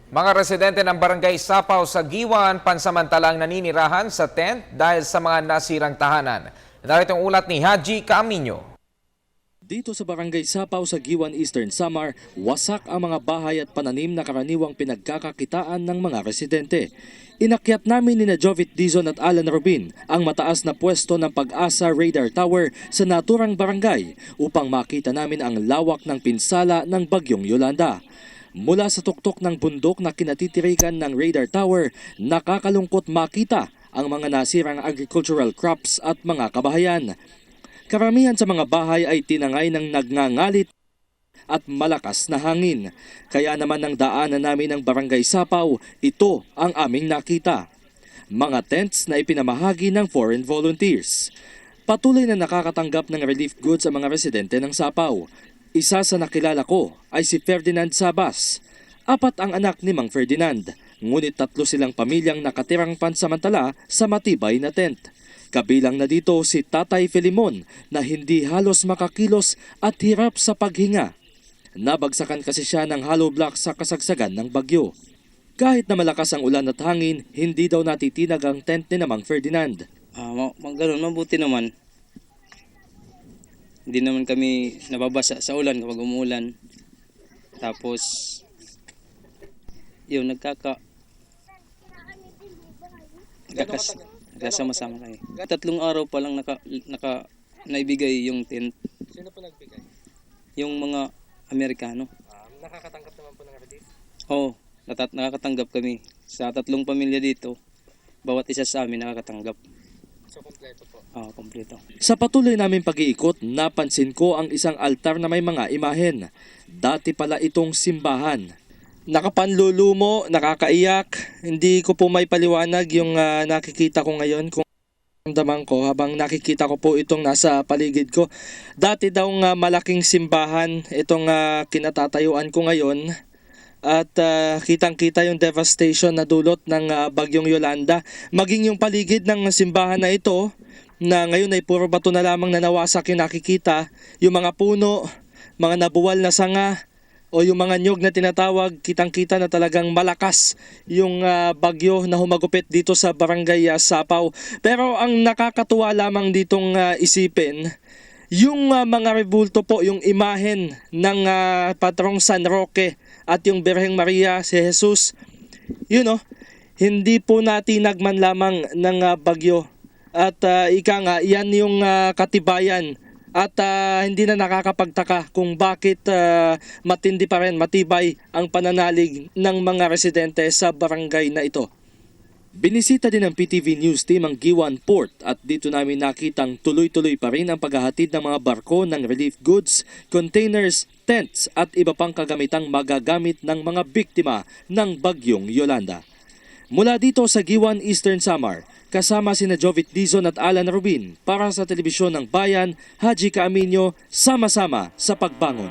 Mga residente ng Barangay Sapaw sa Giwan pansamantalang naninirahan sa tent dahil sa mga nasirang tahanan. Narito ang ulat ni Haji Caaminyo. Dito sa Barangay Sapaw sa Giwan, Eastern Samar, wasak ang mga bahay at pananim na karaniwang pinagkakakitaan ng mga residente. Inakyat namin ni Jovit Dizon at Alan Rubin ang mataas na pwesto ng Pag-asa Radar Tower sa naturang barangay upang makita namin ang lawak ng pinsala ng Bagyong Yolanda. Mula sa tuktok ng bundok na kinatitirikan ng Radar Tower, nakakalungkot makita ang mga nasirang agricultural crops at mga kabahayan. Karamihan sa mga bahay ay tinangay ng nagngangalit at malakas na hangin. Kaya naman ng daanan namin ng Barangay Sapaw, ito ang aming nakita. Mga tents na ipinamahagi ng foreign volunteers. Patuloy na nakakatanggap ng relief goods ang mga residente ng Sapaw. Isa sa nakilala ko ay si Ferdinand Sabas. 4 ang anak ni Mang Ferdinand, ngunit 3 silang pamilyang nakatirang pansamantala sa matibay na tent. Kabilang na dito si Tatay Filimon na hindi halos makakilos at hirap sa paghinga. Nabagsakan kasi siya ng hollow block sa kasagsagan ng bagyo. Kahit na malakas ang ulan at hangin, hindi daw natitinag ang tent ni Mang Ferdinand. Ganun, mabuti naman. Hindi naman kami nababasa sa ulan kapag umuulan. Tapos, yun, nagkasama-sama kayo. 3 araw pa lang naibigay yung tent. Sino po nagbigay? Yung mga Amerikano. Nakakatanggap naman po ng relief? Oo, nakakatanggap kami. Sa 3 pamilya dito, bawat isa sa amin nakakatanggap. So, kompleto po? Oo, kompleto. Sa patuloy namin pag-iikot, napansin ko ang isang altar na may mga imahen. Dati pala itong simbahan. Nakapanlulumo, nakakaiyak. Hindi ko po may paliwanag yung nakikita ko ngayon kung damang ko habang nakikita ko po itong nasa paligid ko. Dati daw malaking simbahan itong kinatatayuan ko ngayon. At kitang-kita yung devastation na dulot ng Bagyong Yolanda. Maging yung paligid ng simbahan na ito na ngayon ay puro bato na lamang na nawasak yung nakikita. Yung mga puno, mga nabuwal na sanga o yung mga nyog na tinatawag, kitang-kita na talagang malakas yung bagyo na humagupit dito sa Barangay Sapaw. Pero ang nakakatuwa lamang ditong isipin, yung mga rebulto po, yung imahen ng Patrong San Roque at yung Birheng Maria, si Jesus, hindi po natinag man lamang ng bagyo. At ika nga, yan yung katibayan. At hindi na nakakapagtaka kung bakit matindi pa rin, matibay ang pananalig ng mga residente sa barangay na ito. Binisita din ng PTV News Team ang Giwan Port at dito namin nakitang tuloy-tuloy pa rin ang paghahatid ng mga barko ng relief goods, containers, tents at iba pang kagamitang magagamit ng mga biktima ng Bagyong Yolanda. Mula dito sa Giwan, Eastern Samar, kasama sina Jovit Dizon at Alan Rubin para sa Telebisyon ng Bayan, Haji Caaminyo, sama-sama sa pagbangon.